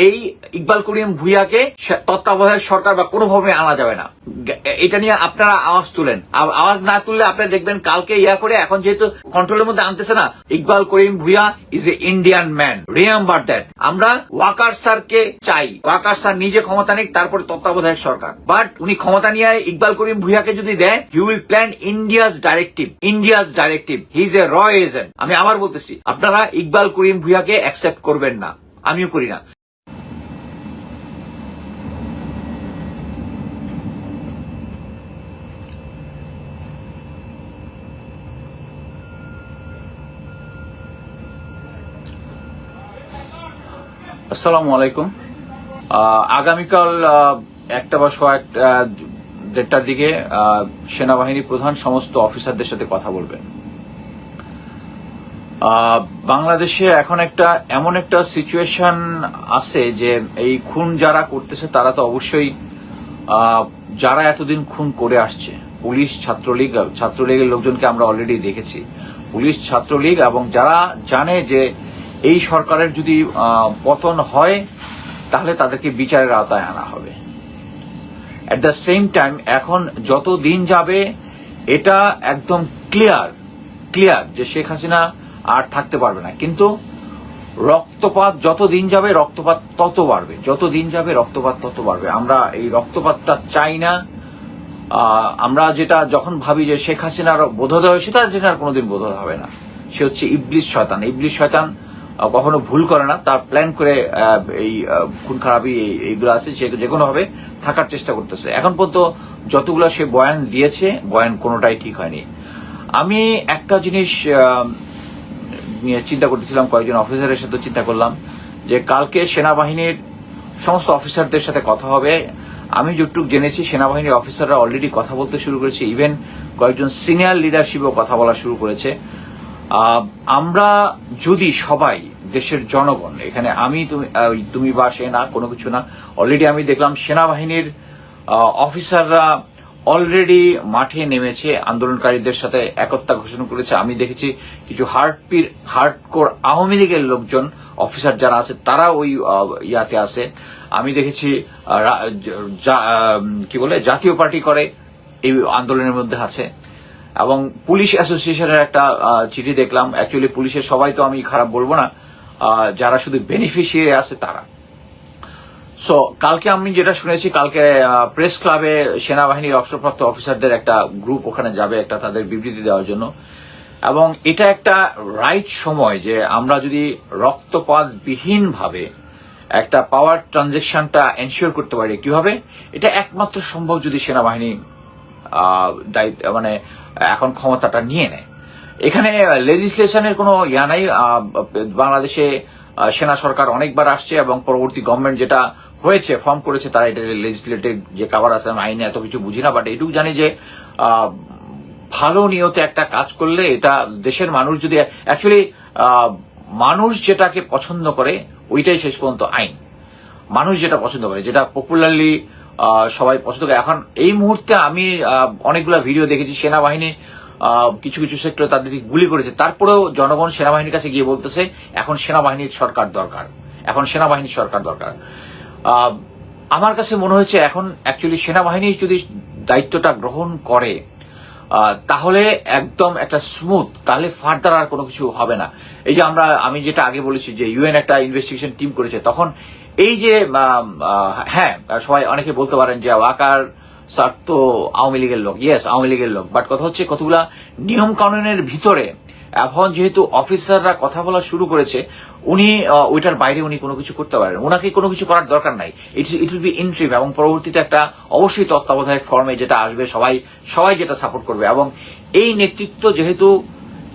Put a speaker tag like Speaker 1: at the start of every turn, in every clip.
Speaker 1: এই ইকবাল করিম ভুঁইয়াকে তত্ত্বাবধায়ক সরকার বা কোনোভাবে আনা যাবে না। এটা নিয়ে আপনারা আওয়াজ তুলেন। আওয়াজ না তুললে আপনারা দেখবেন কালকে করে, এখন যেহেতু কন্ট্রোলের মধ্যে আনতেছে না, Iqbal Karim Bhuiyan is a Indian man, remember that. আমরা ওয়াকার স্যারকে চাই, ওয়াকার স্যার নিজে ক্ষমতা নিক, তারপরে তত্ত্বাবধায়ক সরকার। বাট উনি ক্ষমতা নিয়ে ইকবাল করিম ভুঁইয়াকে যদি দেয়, he will plan India's directive. He is a র এজেন্ট। আমি আবার বলতেছি, আপনারা ইকবাল করিম ভুঁইয়াকে অ্যাকসেপ্ট করবেন না, আমিও করি না। আসসালামু আলাইকুম। আগামীকাল 1টা বা 1:30টার দিকে সেনাবাহিনী প্রধান সমস্ত অফিসারদের সাথে কথা বলবেন। বাংলাদেশে এখন এমন একটা সিচুয়েশন আছে যে এই খুন যারা করতেছে তারা তো অবশ্যই যারা এতদিন খুন করে আসছে, পুলিশ, ছাত্রলীগের লোকজনকে আমরা অলরেডি দেখেছি। পুলিশ, ছাত্রলীগ এবং যারা জানে যে এই সরকারের যদি পতন হয় তাহলে তাদেরকে বিচারের আওতায় আনা হবে। এট দ্য সেম টাইম এখন যত দিন যাবে এটা একদম ক্লিয়ার যে শেখ হাসিনা আর থাকতে পারবে না। কিন্তু রক্তপাত যত দিন যাবে রক্তপাত তত বাড়বে। আমরা এই রক্তপাতটা চাই না। আমরা যেটা যখন ভাবি যে শেখ হাসিনার বোধোদয় হয়েছে, তার যেটা আর কোনোদিন বোধোদয় হবে না। সে হচ্ছে ইবলিস শয়তান। কখনো ভুল করে না, তার প্ল্যান করে এই খুন খারাপি এইগুলো আছে, সে যে কোনো ভাবে থাকার চেষ্টা করতেছে। এখন পর্যন্ত যতগুলো সে বয়ান দিয়েছে, বয়ান কোনোটাই ঠিক হয়নি। আমি একটা জিনিস নিয়ে চিন্তা করতেছিলাম, কয়েকজন অফিসারের সাথে চিন্তা করলাম যে কালকে সেনাবাহিনীর সমস্ত অফিসারদের সাথে কথা হবে। আমি যতটুকু জেনেছি সেনাবাহিনীর অফিসাররা অলরেডি কথা বলতে শুরু করেছে, ইভেন কয়েকজন সিনিয়র লিডারশিপও কথা বলা শুরু করেছে। আমরা যদি সবাই, দেশের জনগণ, এখানে আমি তুমি বা সে না, কোনো কিছু না, অলরেডি আমি দেখলাম সেনাবাহিনীর অফিসাররা অলরেডি মাঠে নেমেছে, আন্দোলনকারীদের সাথে একতা ঘোষণা করেছে। আমি দেখেছি কিছু হার্ডকোর আওয়ামী লীগের লোকজন, অফিসার যারা আছে তারা ওই ইয়াতে আছে। আমি দেখেছি জাতীয় পার্টি করে এই আন্দোলনের মধ্যে আছে। এবং পুলিশ অ্যাসোসিয়েশনের একটা চিঠি দেখলাম। অ্যাকচুয়ালি পুলিশের সবাই তো আমি খারাপ বলবো না, যারা শুধু বেনিফিশিয়ারি আছে তারা। সো কালকে আমি যেটা শুনেছি, কালকে প্রেস ক্লাবে সেনাবাহিনীর অবসরপ্রাপ্ত অফিসারদের একটা গ্রুপ ওখানে যাবে একটা তাদের বিবৃতি দেওয়ার জন্য। এবং এটা একটা রাইট সময় যে আমরা যদি রক্তপাতবিহীন ভাবে একটা পাওয়ার ট্রানজেকশনটা এনশিওর করতে পারি। কিভাবে? এটা একমাত্র সম্ভব যদি সেনাবাহিনী এখন ক্ষমতাটা নিয়ে নেয়। এখানে লেজিসলেশনের কোনো ইয়া নাই। বাংলাদেশে সেনা সরকার অনেকবার আসছে এবং পরবর্তী গভর্নমেন্ট যেটা হয়েছে, ফর্ম করেছে, তারা এটা লেজিসলেটিভ যে কাভার আছে, আমি আইনে এত কিছু বুঝি না, বাট এটুকু জানি যে ভালো নিয়তে একটা কাজ করলে এটা দেশের মানুষ যদি অ্যাকচুয়ালি মানুষ যেটাকে পছন্দ করে ওইটাই শেষ পর্যন্ত আইন। মানুষ যেটা পছন্দ করে, যেটা পপুলারলি সবাই পছন্দ করে। এখন এই মুহূর্তে আমি অনেকগুলো ভিডিও দেখেছি, সেনাবাহিনী কিছু সেক্টরে তাদের গুলি করেছে, তারপরেও জনগণ সেনাবাহিনীর কাছে গিয়ে বলতেছে এখন সেনাবাহিনীর সরকার দরকার। আমার কাছে মনে হয়েছে এখন অ্যাকচুয়ালি সেনাবাহিনী যদি দায়িত্বটা গ্রহণ করে তাহলে একদম একটা স্মুথ, তাহলে ফার্দার আর কোনো কিছু হবে না। এই যে আমি যেটা আগে বলেছি যে ইউএন একটা ইনভেস্টিগেশন টিম করেছে, তখন এই যে হ্যাঁ, সবাই অনেকে বলতে পারেন যে ওয়াকার স্যার তো আওয়ামী লীগের লোক, ইয়েস আওয়ামী লীগের লোক, বাট কথা হচ্ছে কতগুলা নিয়ম কানুনের ভিতরে এখন যেহেতু অফিসাররা কথা বলা শুরু করেছে, উনি ওইটার বাইরে উনি কোনো কিছু করতে পারেন, ওনাকে কোনো কিছু করার দরকার নাই। ইট উইল বি ইন্ট্রিম এবং পরবর্তীতে একটা অবশ্যই তত্ত্বাবধায়ক ফর্মে যেটা আসবে, সবাই যেটা সাপোর্ট করবে। এবং এই নেতৃত্ব যেহেতু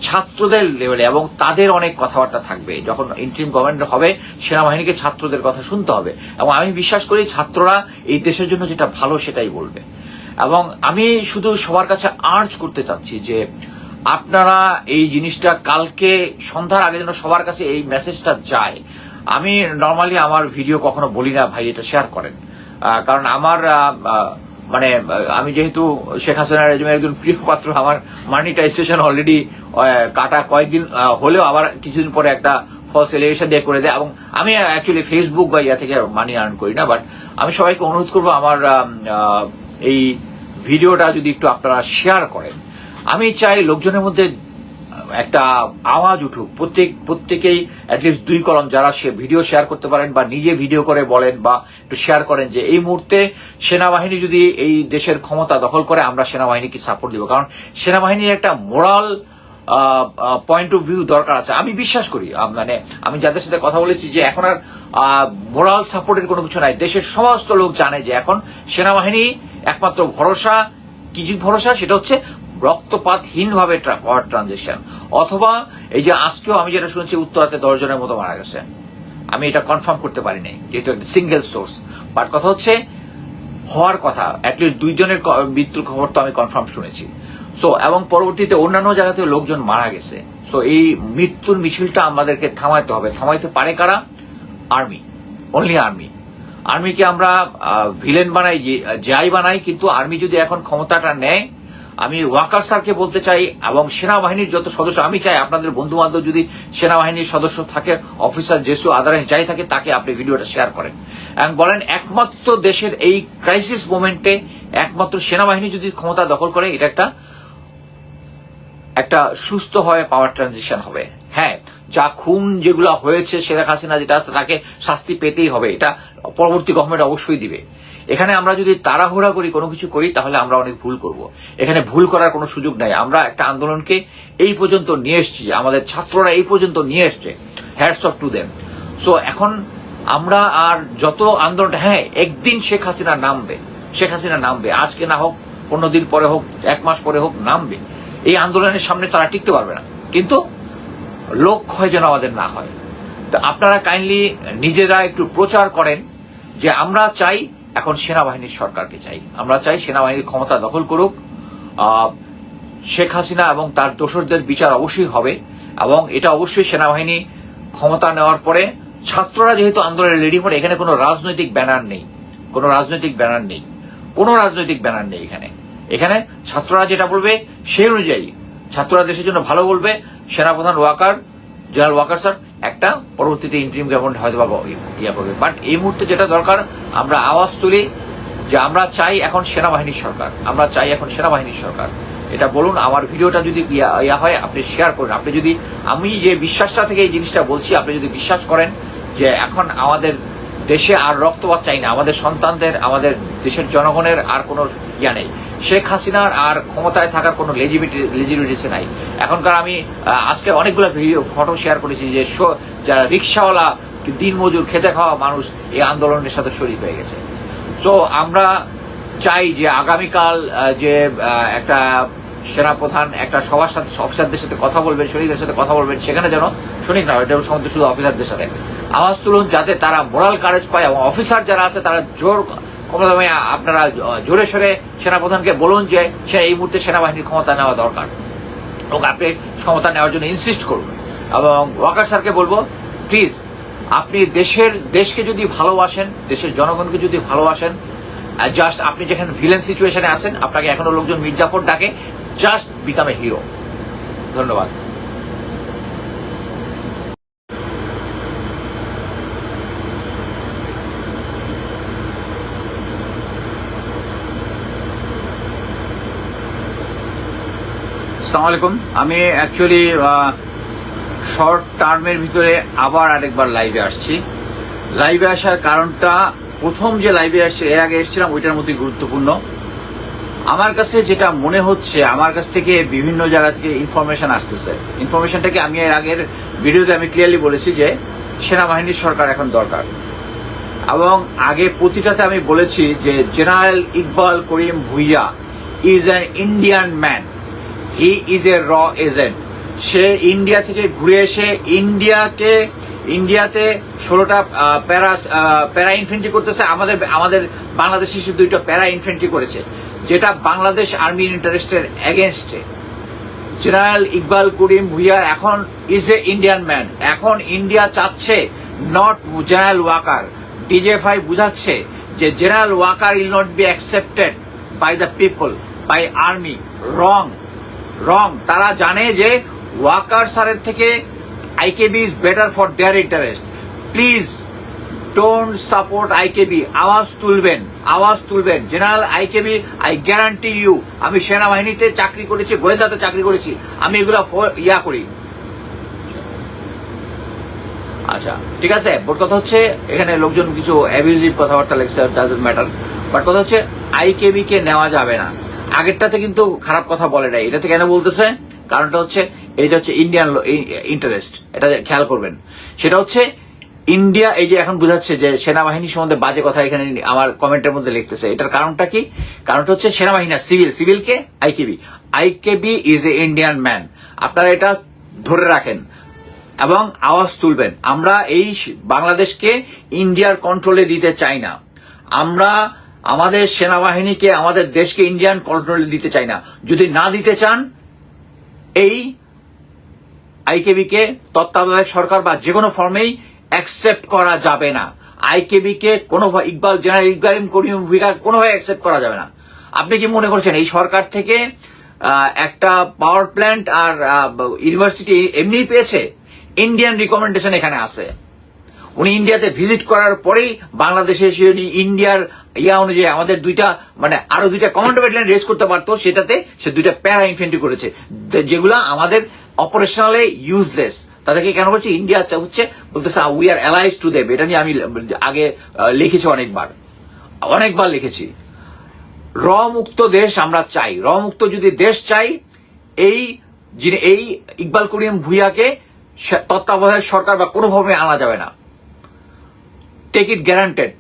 Speaker 1: ছাত্রদের লেভেলে এবং তাদের অনেক কথাবার্তা থাকবে, যখন ইন্টারিম গভর্নমেন্ট হবে সেনাবাহিনীকে ছাত্রদের কথা শুনতে হবে। এবং আমি বিশ্বাস করি ছাত্ররা এই দেশের জন্য যেটা ভালো সেটাই বলবে। এবং আমি শুধু সবার কাছে আর্জ করতে চাচ্ছি যে আপনারা এই জিনিসটা কালকে সন্ধ্যার আগে যেন সবার কাছে এই মেসেজটা যায়। আমি নর্মালি আমার ভিডিও কখনো বলি না ভাই এটা শেয়ার করেন, কারণ আমার আমি যেহেতু শেখ হাসিনা রেজিমের একজন প্রিয় পাত্র, আমার মনিটাইজেশন অলরেডি কাটা কয়েকদিন হলেও আবার কিছুদিন পরে একটা ফলস এলিগেশন দিয়ে করে দেয়। এবং আমি অ্যাকচুয়ালি ফেসবুক বা ইয়া থেকে মানি আর্ন করি না, বাট আমি সবাইকে অনুরোধ করবো আমার এই ভিডিওটা যদি একটু আপনারা শেয়ার করেন। আমি চাই লোকজনের মধ্যে একটা আওয়াজ উঠুক, প্রত্যেকেই অ্যাটলিস্ট 2 কলম যারা ভিডিও শেয়ার করতে পারেন বা নিজে ভিডিও করে বলেন বা একটু শেয়ার করেন যে এই মুহূর্তে সেনাবাহিনী যদি এই দেশের ক্ষমতা দখল করে আমরা সেনাবাহিনীকে সাপোর্ট দিব। কারণ সেনাবাহিনীর একটা মোরাল পয়েন্ট অফ ভিউ দরকার আছে। আমি বিশ্বাস করি, মানে আমি যাদের সাথে কথা বলেছি যে এখন আর মোরাল সাপোর্টের কোনো কিছু নাই। দেশের সমস্ত লোক জানে যে এখন সেনাবাহিনী একমাত্র ভরসা। কি ভরসা? সেটা হচ্ছে রক্তপাতহীন ভাবে পাওয়ার ট্রানজেকশন, অথবা এই যে আজকেও আমি যেটা শুনছি উত্তরাতে 10 জনের মতো মারা গেছে। আমি এটা কনফার্ম করতে পারি নাই যেহেতু একটা সিঙ্গেল সোর্স, বাট কথা হচ্ছে হওয়ার কথা অ্যাটলিস্ট 2 জনের মৃত্যুর খবর তো আমি কনফার্ম শুনেছি। সো এবং পরবর্তীতে অন্যান্য জায়গাতে লোকজন মারা গেছে। সো এই মৃত্যুর মিছিলটা আমাদেরকে থামাইতে হবে। থামাইতে পারে কারা? Army, only army. আর্মিকে আমরা ভিলেন বানাই, যাই বানাই, কিন্তু আর্মি যদি এখন ক্ষমতাটা নেয়, আমি ওয়াকার স্যারকে বলতে চাই এবং সেনাবাহিনীর যত সদস্য, আমি চাই আপনাদের বন্ধু বান্ধব যদি সেনাবাহিনীর সদস্য থাকে, অফিসার জেসু আদারাইন যাই থাকে, তাকে আপনি ভিডিওটা শেয়ার করেন এবং বলেন একমাত্র দেশের এই ক্রাইসিস মোমেন্টে একমাত্র সেনাবাহিনী যদি ক্ষমতা দখল করে, এটা একটা সুস্থ হয়ে পাওয়ার ট্রানজিশন হবে। হ্যাঁ, যা খুন যেগুলো হয়েছে শেখ হাসিনা যেটা আছে তাকে শাস্তি পেতেই হবে, এটা পরবর্তী গভর্নমেন্ট অবশ্যই দিবে। এখানে আমরা যদি তাড়াহুড়া করি কোনো কিছু করি তাহলে আমরা অনেক ভুল করব। এখানে ভুল করার কোনো সুযোগ নাই। আমরা একটা আন্দোলনকে এই পর্যন্ত নিয়ে এসেছি, আমাদের ছাত্ররা এই পর্যন্ত নিয়ে এসছে, hats off to them. So এখন আমরা আর যত আন্দোলন, হ্যাঁ একদিন শেখ হাসিনা নামবে, আজকে না হোক 15 দিন পরে হোক, 1 মাস পরে হোক, নামবে। এই আন্দোলনের সামনে তারা টিকতে পারবে না, কিন্তু লোক ক্ষয় যেন আমাদের না হয়। তো আপনারা কাইন্ডলি নিজেরা একটু প্রচার করেন যে আমরা চাই এখন সেনাবাহিনীর সরকারকে চাই, আমরা চাই সেনাবাহিনীর ক্ষমতা দখল করুক, শেখ হাসিনা এবং তার দোসরদের বিচার অবশ্যই হবে। এবং এটা অবশ্যই সেনাবাহিনী ক্ষমতা নেওয়ার পরে ছাত্ররা যেহেতু আন্দোলনে রেডি করে, এখানে কোনো রাজনৈতিক ব্যানার নেই, এখানে ছাত্ররা যেটা বলবে সেই অনুযায়ী ছাত্ররা দেশের জন্য ভালো বলবে। সেনাপ্রধান জেনারেল ওয়াকার স্যার একটা পরবর্তীতে ইন্টারিম গভর্নমেন্ট হয়তো বা ইয়া করবে, বাট এই মুহূর্তে যেটা দরকার আমরা আওয়াজ তুলি যে আমরা চাই এখন সেনাবাহিনীর সরকার। এটা বলুন। আমার ভিডিওটা যদি ইয়া হয় আপনি শেয়ার করুন। আপনি যদি, আমি যে বিশ্বাসটা থেকে এই জিনিসটা বলছি, আপনি যদি বিশ্বাস করেন যে এখন আমাদের দেশে আর রক্তপাত চাই না, আমাদের সন্তানদের, আমাদের দেশের জনগণের আর কোনো ইয়া নেই, শেখ হাসিনার আর ক্ষমতায় থাকার কোনো লেজিটিমেসি নাই। এখনকার আমি আজকে অনেকগুলো ফটো শেয়ার করেছি যে যারা রিক্সাওয়ালা, দিনমজুর, খেতে খাওয়া মানুষ এই আন্দোলনের সাথে শরীক হয়ে গেছে। সো আমরা চাই যে আগামীকাল যে একটা সেনাপ্রধান একটা সবার সাথে, অফিসারদের সাথে কথা বলবেন, সৈনিকদের সাথে কথা বলবেন, সেখানে যেন সৈনিক না, এটা সম্বন্ধে শুধু অফিসারদের সাথে আওয়াজ তুলুন যাতে তারা মোরাল কারেজ পায়। এবং অফিসার যারা আছে তারা আপনারা জোরে সোরে সেনাপ্রধানকে বলুন যে সে এই মুহূর্তে সেনাবাহিনীর ক্ষমতা নেওয়া দরকার এবং আপনি ক্ষমতা নেওয়ার জন্য ইনসিস্ট করুন। এবং ওয়াকার স্যারকে বলবো, প্লিজ আপনি দেশকে যদি ভালোবাসেন, দেশের জনগণকে যদি ভালোবাসেন, জাস্ট আপনি যেখানে ভিলেন সিচুয়েশনে আছেন, আপনাকে এখনো লোকজন মির্জাফর ডাকে, জাস্ট বিকাম এ হিরো। ধন্যবাদ। আসসালামু আলাইকুম। আমি অ্যাকচুয়ালি শর্ট টার্মের ভিতরে আবার আরেকবার লাইভে আসছি। লাইভে আসার কারণটা, প্রথম যে লাইভে আসছে এর আগে এসেছিলাম ওইটার মধ্যে গুরুত্বপূর্ণ। আমার কাছে যেটা মনে হচ্ছে, আমার কাছ থেকে বিভিন্ন জায়গা থেকে ইনফরমেশন আসতেছে। ইনফরমেশনটাকে আমি এর আগের ভিডিওতে আমি ক্লিয়ারলি বলেছি যে সেনাবাহিনীর সরকার এখন দরকার। এবং আগে প্রতিটাতে আমি বলেছি যে general Iqbal Karim Bhuiyan is an Indian man, he is a র এজেন্ট। সে ইন্ডিয়া থেকে ঘুরে এসে ইন্ডিয়াতে 16টা প্যারা ইনফেন্ট্রি করতেছে। আমাদের বাংলাদেশে সে 2টা প্যারা ইনফেন্ট্রি করেছে, যেটা বাংলাদেশ আর্মির ইন্টারেস্টের এগেনস্টে। জেনারেল ইকবাল করিম ভুইয়া এখন ইজ এ ইন্ডিয়ান ম্যান। এখন ইন্ডিয়া চাচ্ছে নট জেনারেল ওয়াকার। ডিজিএফআই বুঝাচ্ছে যে general Waker will not be accepted by the people, by army. Wrong. তারা জানে যে ওয়াকার স্যারের থেকে IKB is better for their interest. Please don't support IKB. আওয়াজ তুলবেন general IKB, I guarantee you, আমি সেনাবাহিনীতে চাকরি করেছি, গোয়েন্দাতে চাকরি করেছি, আমি এগুলা করি। আচ্ছা ঠিক আছে, বোর কথা হচ্ছে এখানে লোকজন কিছু অ্যাবিউজিভ কথাবার্তা লেখছে, ডাজন্ট ম্যাটার, বাট কথা হচ্ছে IKB কে নেওয়া যাবে না। আগেরটাতে কিন্তু খারাপ কথা বলে নাই, এটাতে কেন বলতেছে, কারণটা হচ্ছে এটা হচ্ছে ইন্ডিয়ান ইন্টারেস্ট, এটা খেয়াল করবেন। সেটা হচ্ছে ইন্ডিয়া এই যে এখন বুঝাচ্ছে যে সেনাবাহিনী সম্বন্ধে বাজে কথা এখানে আমার কমেন্টের মধ্যে লিখতেছে, এটার কারণটা কি? কারণটা হচ্ছে সেনাবাহিনী না, সিভিলকে IKB is a Indian man. আপনারা এটা ধরে রাখেন এবং আওয়াজ তুলবেন। আমরা এই বাংলাদেশকে ইন্ডিয়ার কন্ট্রোলে দিতে চাই না, আমরা আমাদের সেনাবাহিনীকে, আমাদের দেশকে ইন্ডিয়ান কন্ট্রোলে দিতে চাই না। যদি না দিতে চান, এই IKB কে তত্ত্বাবধায়ক সরকার বা যে কোনো ফর্মেই অ্যাকসেপ্ট করা যাবে না। IKB কে কোনোভাবে জেনারেল ইকবাল করিম ভূঁইয়া কোনোভাবে অ্যাকসেপ্ট করা যাবে না। আপনি কি মনে করছেন এই সরকার থেকে একটা পাওয়ার প্ল্যান্ট আর ইউনিভার্সিটি এমনিই পেয়েছে? ইন্ডিয়ান রিকমেন্ডেশন এখানে আছে। উনি ইন্ডিয়াতে ভিজিট করার পরেই বাংলাদেশে এসে ইন্ডিয়ার অনুযায়ী আমাদের আরো দুইটা কমান্ডো ব্যাটালিয়ন রেজ করতে পারতো, সেটাতে সে দুইটা প্যারা ইনফেন্ট্রি করেছে, যেগুলা আমাদের অপারেশনালে ইউজলেস। তাদেরকে কেন করছে? ইন্ডিয়া হচ্ছে বলতেছে we are allies to them. এটা নিয়ে আমি আগে লিখেছি, অনেকবার লিখেছি। র মুক্ত দেশ আমরা চাই। র মুক্ত যদি দেশ চাই, এই ইকবাল করিম ভূঁইয়াকে তত্ত্বাবধায়ক সরকার বা কোনোভাবে আনা যাবে না। Take it guaranteed.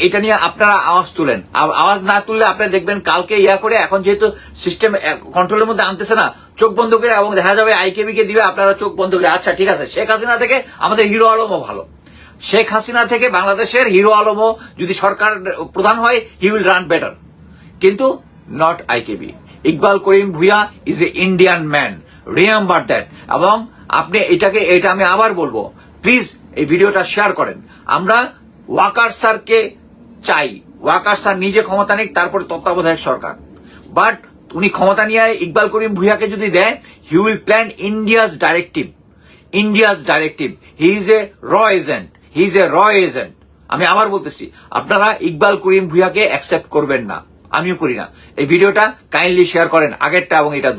Speaker 1: এটা নিয়ে আপনারা আওয়াজ তুলেন। আওয়াজ না তুললে আপনারা দেখবেন কালকে করে, এখন যেহেতু সিস্টেম কন্ট্রোলের মধ্যে আনতেছে না, চোখ বন্ধ করে, এবং দেখা যাবে IKB কে দিবে, আপনারা চোখ বন্ধ করে আচ্ছা ঠিক আছে, শেখ হাসিনা থেকে আমাদের হিরো আলমও ভালো। শেখ হাসিনা থেকে বাংলাদেশের হিরো আলমও যদি সরকার প্রধান হয়, হি উইল রান বেটার, কিন্তু not IKB। Iqbal Karim Bhuiyan is a Indian man, remember that. এবং আপনি এটা আমি আবার বলবো, প্লিজ এই ভিডিওটা শেয়ার করেন। আমরা ওয়াকার স্যারকে চাই, ওয়াকার স্যার নিজে ক্ষমতা নিক, তারপরে তত্ত্বাবধায়ক সরকার। বাট উনি ক্ষমতা নিয়ে ইকবাল করিম ভূঁইয়াকে যদি দেয়, he will plan India's directive. He is a র এজেন্ট। আমি আবার বলতেছি, আপনারা ইকবাল করিম ভূঁইয়াকে অ্যাকসেপ্ট করবেন না, আমিও করি না। এই ভিডিওটা কাইন্ডলি শেয়ার করেন, আগেরটা এবং এটা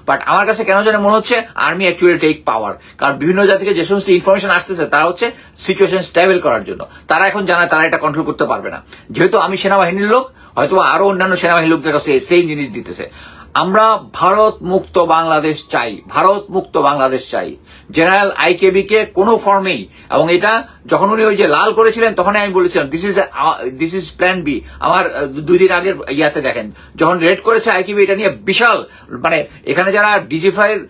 Speaker 1: বাট আমার কাছে কেন জানে মনে হচ্ছে আর্মি অ্যাকচুয়ালি টেক পাওয়ার, কারণ বিভিন্ন জায়গা থেকে যে সমস্ত ইনফরমেশন আসতেছে তারা হচ্ছে সিচুয়েশন স্টেবল করার জন্য। তারা এখন জানায় তারা এটা কন্ট্রোল করতে পারবে না। যেহেতু আমি সেনাবাহিনীর লোক, হয়তো আরো অন্যান্য সেনাবাহিনীর লোকদের কাছে সেম জিনিস দিতেছে। আমরা ভারত মুক্ত বাংলাদেশ চাই। জেনারেল IKB কে কোনো ফর্মেই, এবং এটা যখন উনি ওই যে লাল করেছিলেন তখনই আমি বলেছিলাম দিস ইজ প্ল্যান বি। আমার 2 দিন আগের দেখেন, যখন রেড করেছে IKB, এটা নিয়ে বিশাল এখানে যারা ডিজিফাইয়ের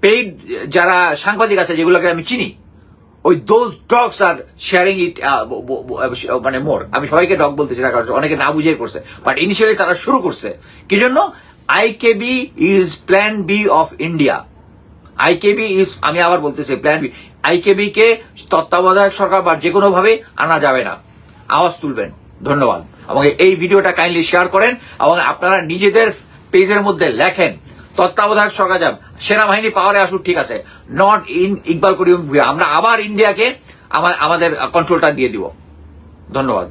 Speaker 1: পেইড যারা সাংবাদিক আছে, যেগুলোকে আমি চিনি, ওই those dogs are sharing it more. আমি সবাইকে ডগ বলতেছি না, কারণ অনেকে না বুঝিয়ে করছে, বাট ইনিশিয়ালি তারা শুরু করছে কি জন্য? IKB is plan B of India. আমি আবার বলতেছি প্ল্যান বি। IKB কে তত্ত্বাবধায়ক সরকার বা যে কোনো ভাবে আনা যাবে না। আওয়াজ তুলবেন। ধন্যবাদ। এবং এই ভিডিওটা কাইন্ডলি শেয়ার করেন, এবং আপনারা নিজেদের পেজের মধ্যে লেখেন তত্ত্বাবধায়ক সরকার যাব, সেনাবাহিনী পাওয়ারে আসুক, ঠিক আছে, নট ইন ইকবাল করিম ভূঁইয়া। আমরা আবার ইন্ডিয়াকে আমাদের কন্ট্রোলটা দিয়ে দিব। ধন্যবাদ।